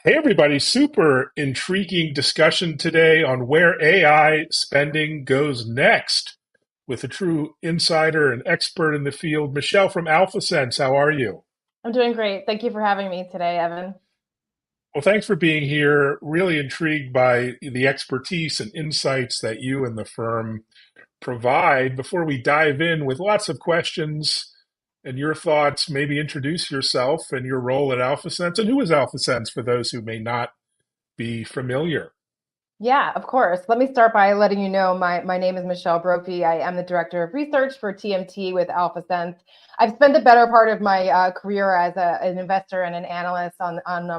Hey, everybody, super intriguing discussion today on where AI spending goes next with a true insider and expert in the field, Michelle from Alphasense. How are you? I'm doing great. Thank you for having me today, Evan. Well, thanks for being here. Really intrigued by the expertise and insights that you and the firm provide. Before we dive in with lots of questions and your thoughts, maybe introduce yourself and your role at Alphasense. And who is Alphasense for those who may not be familiar? Yeah, of course. Let me start by letting you know my name is Michelle Brophy. I am the Director of Research for TMT with Alphasense. I've spent the better part of my career as an investor and an analyst on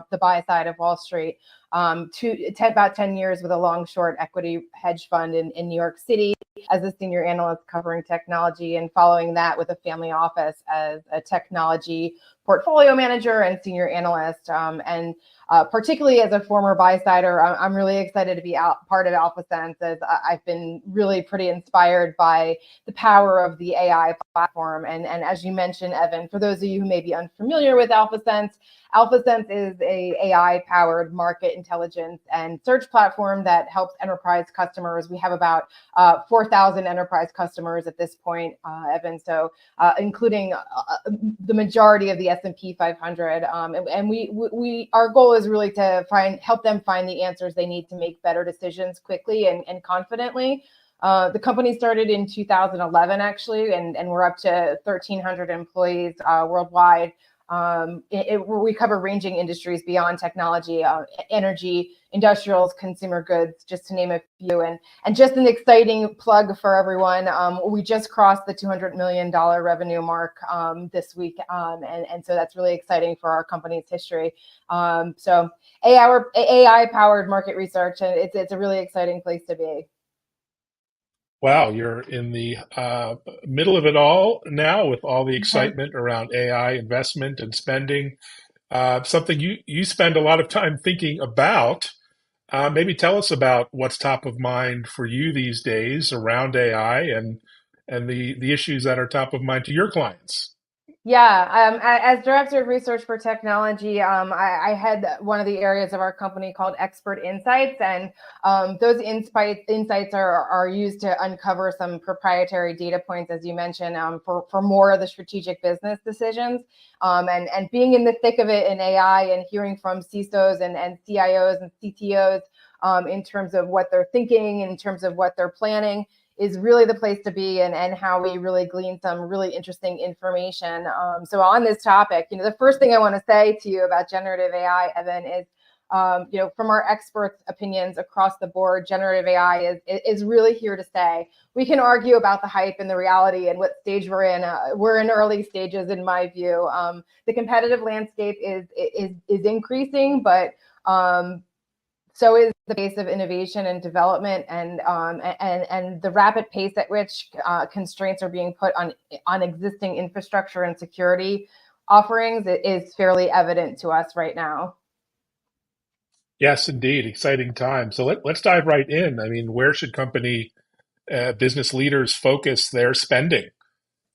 the buy side of Wall Street. About 10 years with a long short equity hedge fund in New York City as a senior analyst covering technology, and following that with a family office as a technology portfolio manager and senior analyst. And particularly as a former buy-sider, I'm really excited to be part of Alphasense, as I've been really pretty inspired by the power of the AI platform. And as you mentioned, Evan, for those of you who may be unfamiliar with Alphasense, Alphasense is a AI-powered market intelligence and search platform that helps enterprise customers. We have about 4,000 enterprise customers at this point, Evan, so including the majority of the S&P 500. And our goal is really to help them find the answers they need to make better decisions quickly and confidently. The company started in 2011, actually, and we're up to 1,300 employees worldwide. We cover ranging industries beyond technology, energy, industrials, consumer goods, just to name a few. And just an exciting plug for everyone. We just crossed the $200 million revenue mark this week. And so that's really exciting for our company's history. So AI powered market research, and it's a really exciting place to be. Wow, you're in the middle of it all now with all the excitement around AI investment and spending. Something you spend a lot of time thinking about. Maybe tell us about what's top of mind for you these days around AI and the issues that are top of mind to your clients. Yeah, as director of research for technology, I had one of the areas of our company called Expert Insights, and those insights are used to uncover some proprietary data points, as you mentioned, for more of the strategic business decisions. And being in the thick of it in AI and hearing from CISOs and CIOs and CTOs in terms of what they're thinking, in terms of what they're planning, is really the place to be, and how we really glean some really interesting information. So on this topic, the first thing I want to say to you about generative AI, Evan, is from our experts' opinions across the board, generative AI is really here to stay. We can argue about the hype and the reality and what stage we're in. We're in early stages, in my view. The competitive landscape is increasing, but so is the pace of innovation and development, and the rapid pace at which constraints are being put on existing infrastructure and security offerings is fairly evident to us right now. Yes, indeed, exciting time. So let's dive right in. I mean, where should company business leaders focus their spending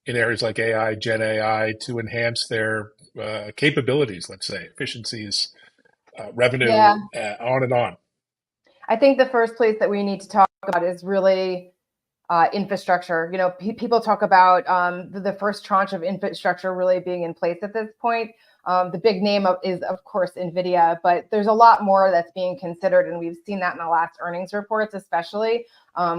in areas like AI, Gen AI, to enhance their capabilities, let's say, efficiencies, revenue, Yeah, on and on? I think the first place that we need to talk about is really infrastructure. People talk about the first tranche of infrastructure really being in place at this point. The big name is, of course, NVIDIA, but there's a lot more that's being considered, and we've seen that in the last earnings reports, especially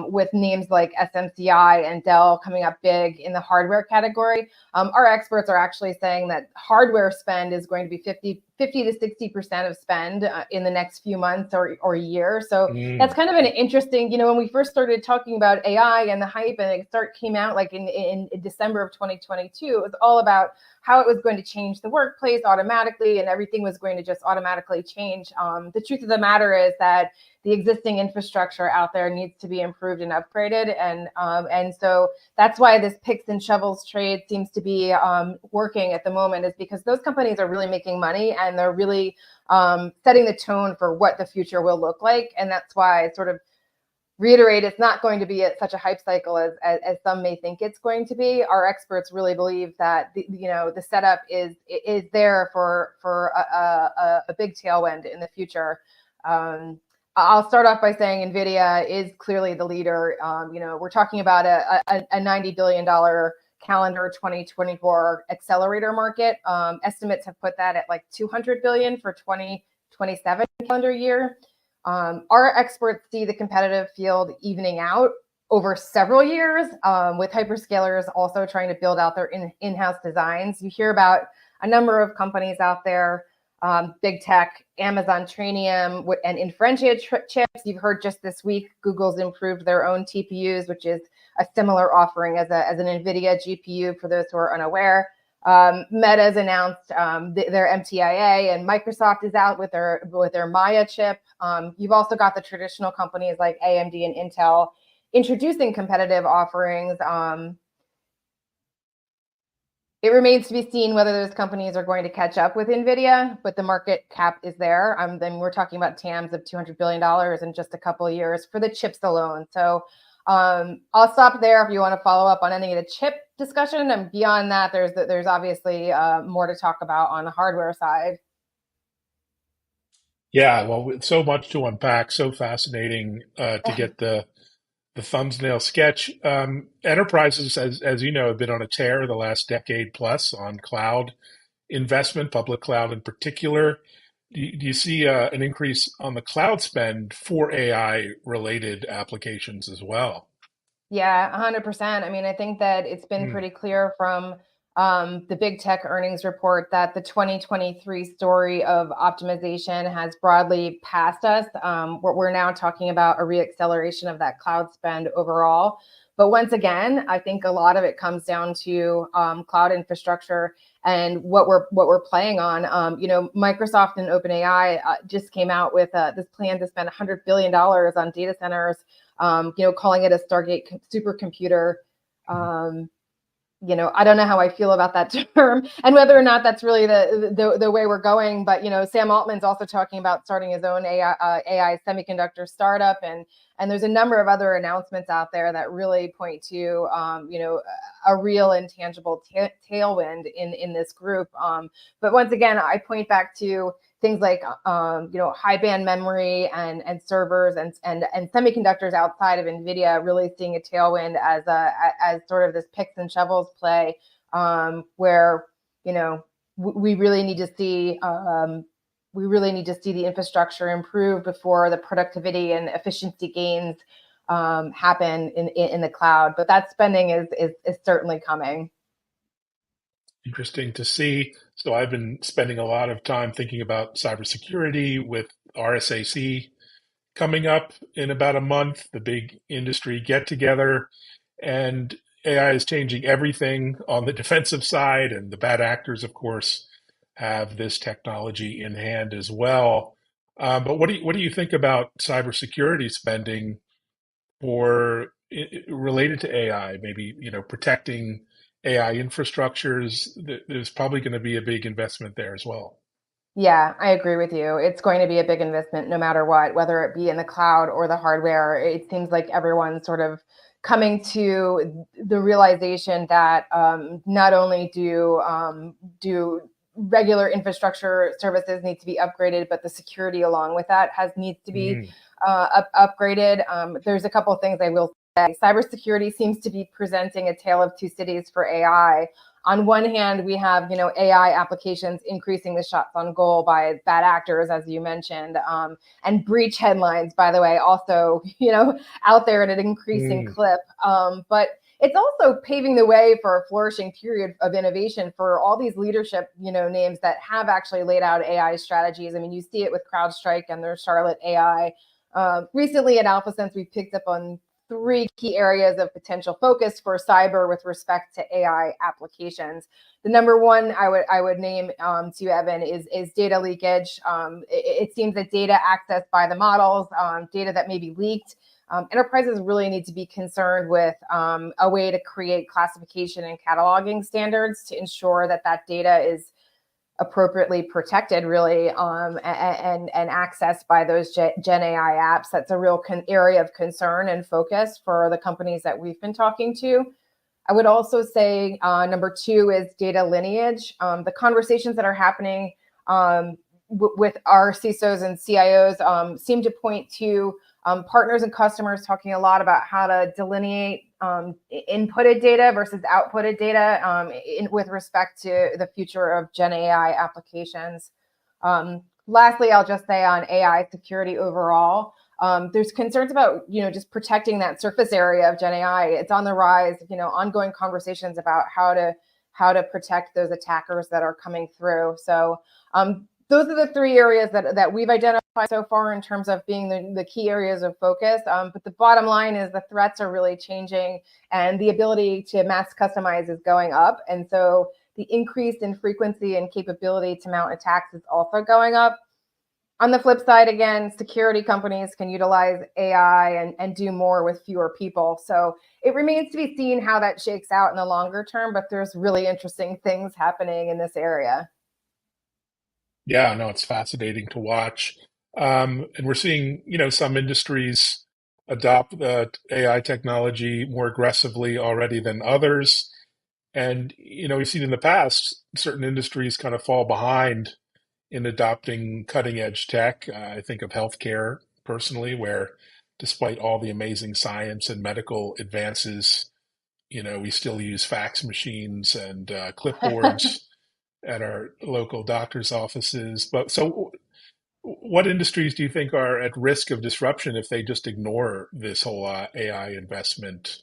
with names like SMCI and Dell coming up big in the hardware category. Our experts are actually saying that hardware spend is going to be 50 to 60% of spend in the next few months or year. So that's Mm. kind of an interesting, when we first started talking about AI and the hype, and it came out like in December of 2022, it was all about how it was going to change the workplace automatically, and everything was going to just automatically change. The truth of the matter is that the existing infrastructure out there needs to be improved and upgraded, and so that's why this picks and shovels trade seems to be working at the moment, is because those companies are really making money, and they're really setting the tone for what the future will look like. And that's why sort of reiterate, it's not going to be such a hype cycle as some may think it's going to be. Our experts really believe that the setup is there for a big tailwind in the future. I'll start off by saying NVIDIA is clearly the leader. We're talking about a $90 billion calendar 2024 accelerator market. Estimates have put that at like 200 billion for 2027 calendar year. Our experts see the competitive field evening out over several years, with hyperscalers also trying to build out their in-house designs. You hear about a number of companies out there, big tech, Amazon Trainium, and Inferentia chips. You've heard just this week, Google's improved their own TPUs, which is a similar offering as an NVIDIA GPU for those who are unaware. Meta's announced their MTIA, and Microsoft is out with their Maya chip. You've also got the traditional companies like AMD and Intel introducing competitive offerings. It remains to be seen whether those companies are going to catch up with NVIDIA, but the market cap is there. Then we're talking about TAMs of $200 billion in just a couple of years for the chips alone. So I'll stop there if you want to follow up on any of the chip discussion. And beyond that, there's obviously more to talk about on the hardware side. Yeah, well, with so much to unpack, so fascinating to get the thumbnail sketch. Enterprises, as you know, have been on a tear the last decade plus on cloud investment, public cloud in particular. Do you see an increase on the cloud spend for AI related applications as well? Yeah, 100%. I mean, I think that it's been Hmm. pretty clear from the big tech earnings report that the 2023 story of optimization has broadly passed us. We're now talking about a reacceleration of that cloud spend overall. But once again, I think a lot of it comes down to cloud infrastructure and what we're playing on. Microsoft and OpenAI just came out with this plan to spend $100 billion on data centers, calling it a Stargate supercomputer. I don't know how I feel about that term and whether or not that's really the way we're going. But Sam Altman's also talking about starting his own AI semiconductor startup, and there's a number of other announcements out there that really point to a real and tangible tailwind in this group. But once again, I point back to things like high band memory and servers and semiconductors outside of NVIDIA really seeing a tailwind as sort of this picks and shovels play, where we really need to see the infrastructure improve before the productivity and efficiency gains happen in the cloud. But that spending is certainly coming. Interesting to see. So I've been spending a lot of time thinking about cybersecurity with RSAC coming up in about a month, the big industry get together, and AI is changing everything on the defensive side, and the bad actors, of course, have this technology in hand as well. But what do you think about cybersecurity spending for related to AI? Maybe protecting AI infrastructures. There's probably going to be a big investment there as well. Yeah, I agree with you. It's going to be a big investment no matter what, whether it be in the cloud or the hardware. It seems like everyone's sort of coming to the realization that not only do regular infrastructure services need to be upgraded, but the security along with that needs to be Mm, upgraded. There's a couple of things I will say. Cybersecurity seems to be presenting a tale of two cities for AI. On one hand, we have AI applications increasing the shots on goal by bad actors, as you mentioned, and breach headlines, by the way, also out there at an increasing mm, clip. But it's also paving the way for a flourishing period of innovation for all these leadership names that have actually laid out AI strategies. I mean, you see it with CrowdStrike and their Charlotte AI. Recently at Alphasense, we picked up on three key areas of potential focus for cyber with respect to AI applications. The number one I would name to you, Evan, is data leakage. It seems that data accessed by the models, data that may be leaked, enterprises really need to be concerned with a way to create classification and cataloging standards to ensure that data is appropriately protected, really, and accessed by those Gen AI apps. That's a real area of concern and focus for the companies that we've been talking to. I would also say number two is data lineage. The conversations that are happening with our CISOs and CIOs seem to point to partners and customers talking a lot about how to delineate inputted data versus outputted data with respect to the future of Gen AI applications. Lastly, I'll just say on AI security overall, there's concerns about, just protecting that surface area of Gen AI. It's on the rise, ongoing conversations about how to protect those attackers that are coming through. So those are the three areas that we've identified so far in terms of being the key areas of focus. But the bottom line is the threats are really changing, and the ability to mass customize is going up. And so the increase in frequency and capability to mount attacks is also going up. On the flip side, again, security companies can utilize AI and do more with fewer people. So it remains to be seen how that shakes out in the longer term, but there's really interesting things happening in this area. Yeah, no, it's fascinating to watch. And we're seeing, some industries adopt the AI technology more aggressively already than others. And, we've seen in the past certain industries kind of fall behind in adopting cutting edge tech. I think of healthcare personally, where despite all the amazing science and medical advances, we still use fax machines and clipboards at our local doctor's offices. But so, what industries do you think are at risk of disruption if they just ignore this whole AI investment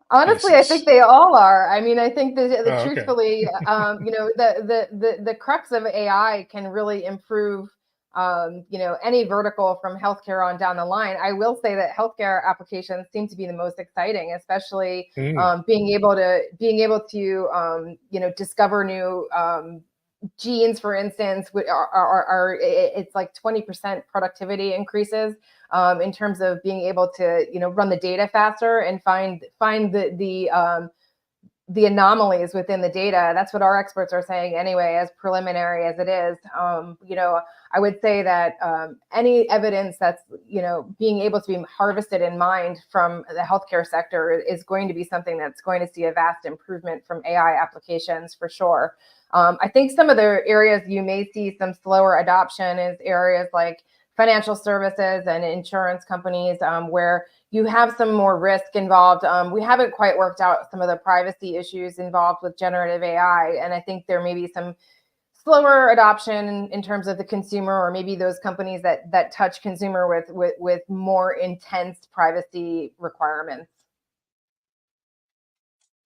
Honestly, I think thesis? they all are. I mean, I think the Oh, okay. truthfully, the crux of AI can really improve, any vertical from healthcare on down the line. I will say that healthcare applications seem to be the most exciting, especially Mm, being able to discover new genes, for instance, it's like 20% productivity increases in terms of being able to run the data faster and find the anomalies within the data. That's what our experts are saying anyway, as preliminary as it is. I would say that any evidence that's being able to be harvested and mined from the healthcare sector is going to be something that's going to see a vast improvement from AI applications for sure. I think some of the areas you may see some slower adoption is areas like financial services and insurance companies, where you have some more risk involved. We haven't quite worked out some of the privacy issues involved with generative AI, and I think there may be some slower adoption in terms of the consumer, or maybe those companies that touch consumer with more intense privacy requirements.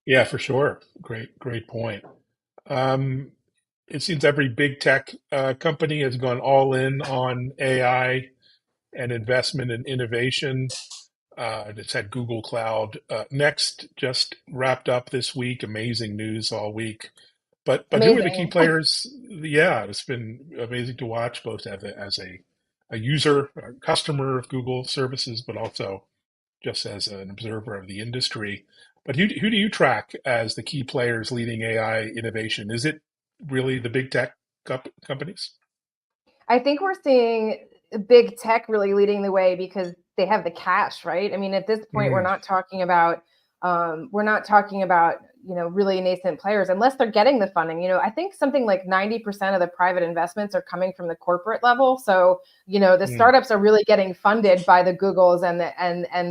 yeah, for sure. Great point. Um, it seems every big tech company has gone all in on AI and investment and innovation. It's had Google Cloud Next just wrapped up this week. Amazing news all week. But who are the key Amazing. players? Yeah, it's been amazing to watch both as a user, a customer of Google services, but also just as an observer of the industry. But who do you track as the key players leading AI innovation? Is it really the big tech companies? I think we're seeing big tech really leading the way because they have the cash, right? I mean, at this point, Mm, we're not talking about really nascent players unless they're getting the funding. I think something like 90% of the private investments are coming from the corporate level. So the mm. startups are really getting funded by the Googles and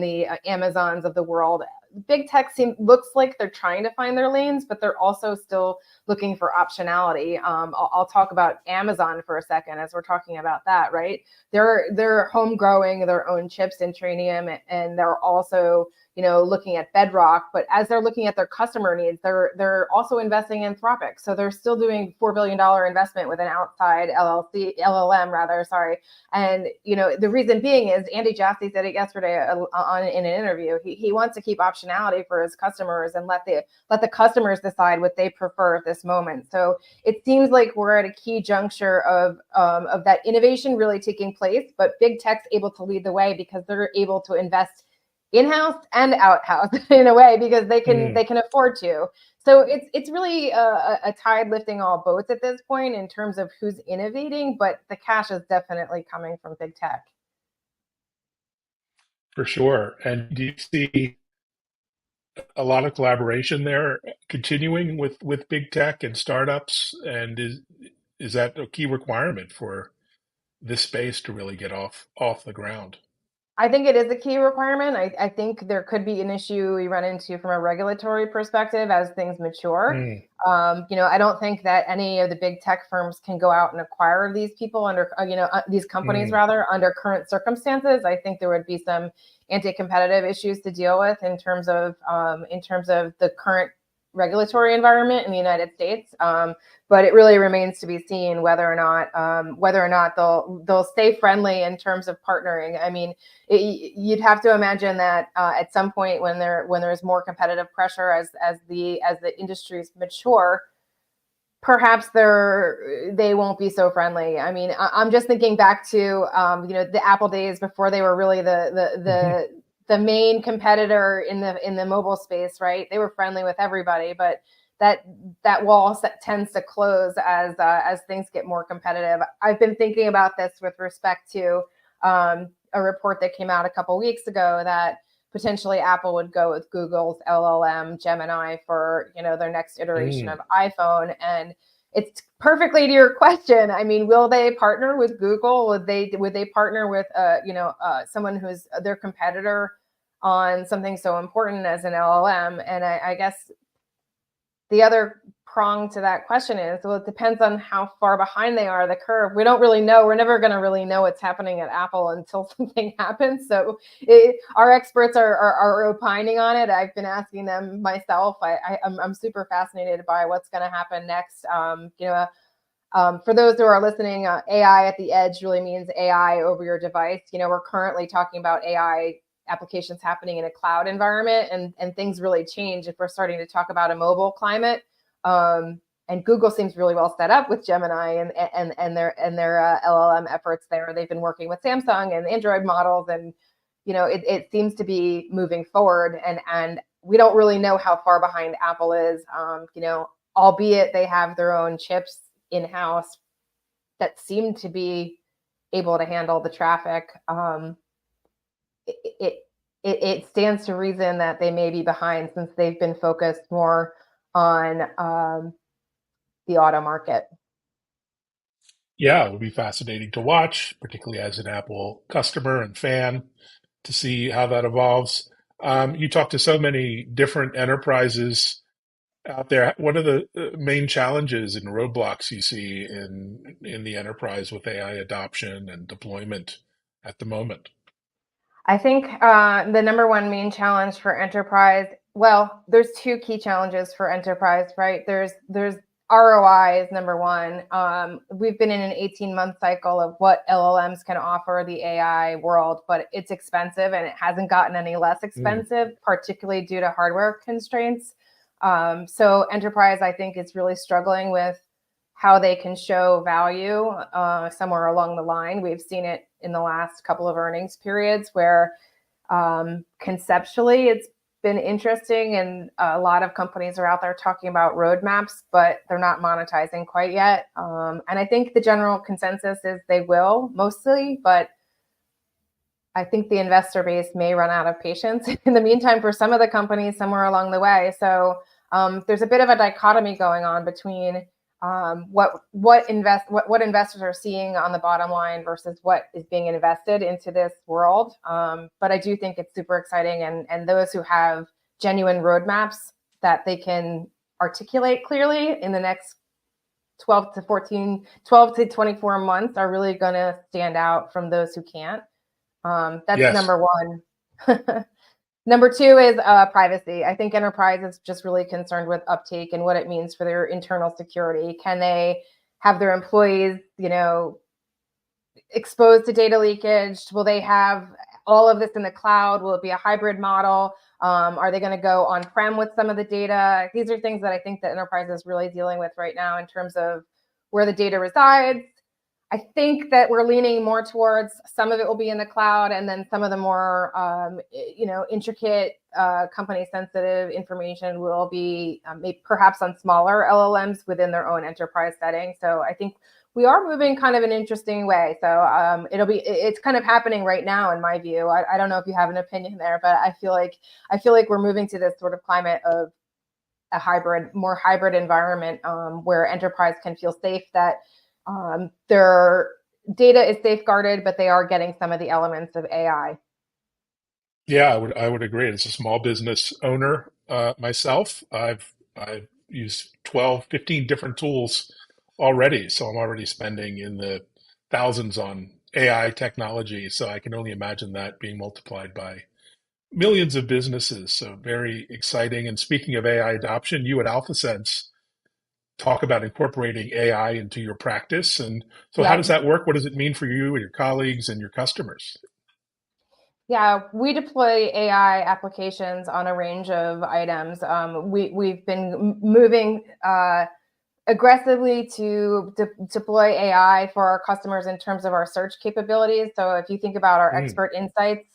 the Amazons of the world. Big tech looks like they're trying to find their lanes, but they're also still looking for optionality. I'll talk about Amazon for a second as we're talking about that, right? They're home growing their own chips in Trainium, and they're also looking at Bedrock. But as they're looking at their customer needs, they're also investing in Anthropic. So they're still doing $4 billion investment with an outside LLM rather, sorry. And the reason being is Andy Jassy said it yesterday in an interview. He wants to keep optionality for his customers and let the customers decide what they prefer at this moment. So it seems like we're at a key juncture of that innovation really taking place, but big tech's able to lead the way because they're able to invest in-house and out-house in a way, because they Mm, can afford to. So it's really a tide lifting all boats at this point in terms of who's innovating, but the cash is definitely coming from big tech. for sure. And do you see a lot of collaboration there continuing with big tech and startups? And is that a key requirement for this space to really get off the ground? I think it is a key requirement. I think there could be an issue we run into from a regulatory perspective as things mature. Mm, I don't think that any of the big tech firms can go out and acquire these people under, these companies mm, rather, under current circumstances. I think there would be some anti-competitive issues to deal with in terms of the current regulatory environment in the United States. But it really remains to be seen whether or not they'll stay friendly in terms of partnering. I mean, you'd have to imagine that at some point when there's more competitive pressure as the industries mature, perhaps they won't be so friendly. I mean, I'm just thinking back to the Apple days before they were really mhm. the main competitor in the mobile space, right? They were friendly with everybody, but that that wall tends to close as things get more competitive. I've been thinking about this with respect to a report that came out a couple weeks ago that potentially Apple would go with Google's LLM Gemini for their next iteration of Mm. iPhone. And it's perfectly to your question. I mean, will they partner with Google? Would they partner with someone who's their competitor on something so important as an LLM? And I guess the other prong to that question is, well, it depends on how far behind they are the curve. We don't really know. We're never going to really know what's happening at Apple until something happens. So our experts are opining on it. I've been asking them myself. I'm super fascinated by what's going to happen next. For those who are listening, AI at the edge really means AI over your device. We're currently talking about AI applications happening in a cloud environment, and things really change if we're starting to talk about a mobile climate. And Google seems really well set up with Gemini and their LLM efforts there. They've been working with Samsung and Android models, and it seems to be moving forward. And we don't really know how far behind Apple is. Albeit they have their own chips in-house that seem to be able to handle the traffic. It, it stands to reason that they may be behind since they've been focused more on the auto market. Yeah, it would be fascinating to watch, particularly as an Apple customer and fan, to see how that evolves. You talk to so many different enterprises out there. What are the main challenges and roadblocks you see in the enterprise with AI adoption and deployment at the moment? I think the number one main challenge for enterprise, well, there's two key challenges for enterprise, right? There's ROI is number one. We've been in an 18-month cycle of what LLMs can offer the AI world, but it's expensive and it hasn't gotten any less Mm, expensive, particularly due to hardware constraints. So enterprise, I think, is really struggling with how they can show value somewhere along the line. We've seen it in the last couple of earnings periods where conceptually it's been interesting, and a lot of companies are out there talking about roadmaps, but they're not monetizing quite yet. And I think the general consensus is they will mostly, but I think the investor base may run out of patience in the meantime for some of the companies somewhere along the way. So there's a bit of a dichotomy going on between what investors are seeing on the bottom line versus what is being invested into this world. But I do think it's super exciting, and those who have genuine roadmaps that they can articulate clearly in the next 12 to 24 months are really going to stand out from those who can't. That's yes. number one. Number two is privacy. I think enterprise is just really concerned with uptake and what it means for their internal security. Can they have their employees, exposed to data leakage? Will they have all of this in the cloud? Will it be a hybrid model? Are they going to go on-prem with some of the data? These are things that I think that enterprise is really dealing with right now in terms of where the data resides. I think that we're leaning more towards some of it will be in the cloud, and then some of the more, intricate, company sensitive information will be perhaps on smaller LLMs within their own enterprise setting. So I think we are moving kind of an interesting way. So it's kind of happening right now in my view. I don't know if you have an opinion there, but I feel like we're moving to this sort of climate of more hybrid environment, where enterprise can feel safe that their data is safeguarded, but they are getting some of the elements of AI. Yeah, I would agree. As a small business owner myself, I've used 12, 15 different tools already, so I'm already spending in the thousands on AI technology. So I can only imagine that being multiplied by millions of businesses. So very exciting. And speaking of AI adoption, you at AlphaSense talk about incorporating AI into your practice. And so how does Yep. that work? What does it mean for you and your colleagues and your customers? Yeah, we deploy AI applications on a range of items. We've been moving aggressively to deploy AI for our customers in terms of our search capabilities. So if you think about our Mm, expert insights,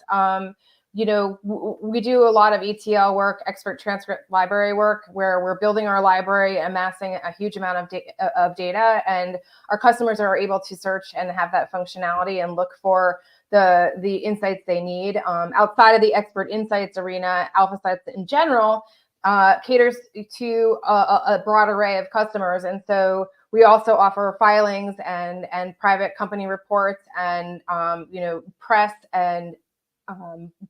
we do a lot of ETL work, expert transcript library work, where we're building our library, amassing a huge amount of data, and our customers are able to search and have that functionality and look for the insights they need. Outside of the expert insights arena, AlphaSense in general caters to a broad array of customers, and so we also offer filings and private company reports and press and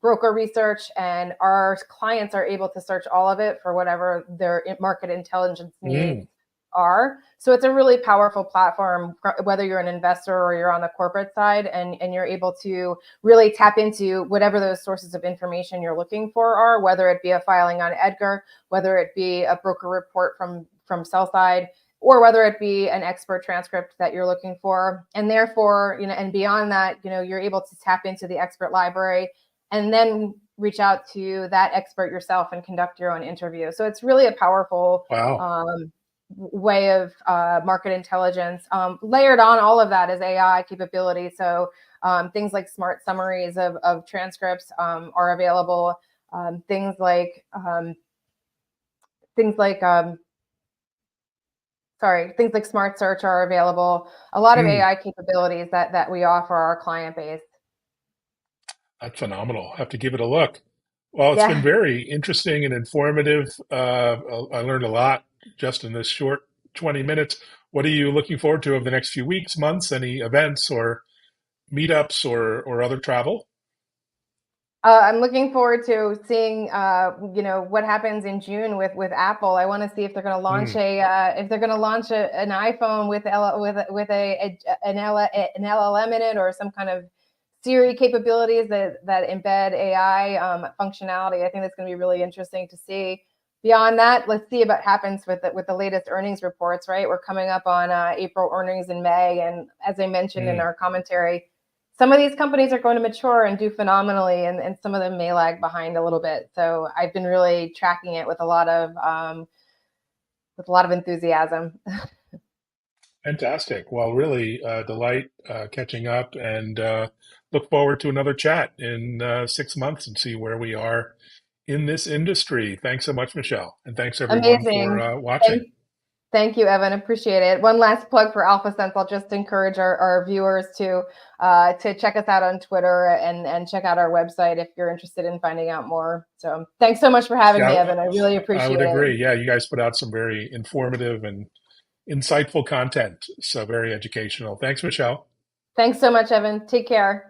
broker research, and our clients are able to search all of it for whatever their market intelligence needs mm. are. So it's a really powerful platform, whether you're an investor or you're on the corporate side, and you're able to really tap into whatever those sources of information you're looking for are, whether it be a filing on Edgar, whether it be a broker report from sell side, or whether it be an expert transcript that you're looking for. And therefore, and beyond that, you're able to tap into the expert library and then reach out to that expert yourself and conduct your own interview. So it's really a powerful Wow. way of market intelligence. Layered on all of that is AI capability. So things like smart summaries of transcripts are available. Things like things like smart search are available. A lot of Mm. AI capabilities that we offer our client base. That's phenomenal. Have to give it a look. Well, it's been Yeah. very interesting and informative. I learned a lot just in this short 20 minutes. What are you looking forward to over the next few weeks, months? Any events or meetups or other travel? I'm looking forward to seeing, what happens in June with Apple. I want to see if they're going to launch Mm, an iPhone with an LLM in it, or some kind of Siri capabilities that embed AI functionality. I think that's going to be really interesting to see. Beyond that, let's see what happens with the latest earnings reports. Right, we're coming up on April earnings in May, and as I mentioned in mm. our commentary, some of these companies are going to mature and do phenomenally, and some of them may lag behind a little bit. So I've been really tracking it with a lot of enthusiasm. Fantastic. Well, really delight catching up and look forward to another chat in 6 months and see where we are in this industry. Thanks so much, Michelle. And thanks everyone for Amazing. watching. Thank you, Evan. Appreciate it. One last plug for AlphaSense. I'll just encourage our viewers to check us out on Twitter and check out our website if you're interested in finding out more. So thanks so much for having me, Yeah, Evan. I really I appreciate would it. agree. Yeah, you guys put out some very informative and insightful content. So very educational. Thanks, Michelle. Thanks so much, Evan. Take care.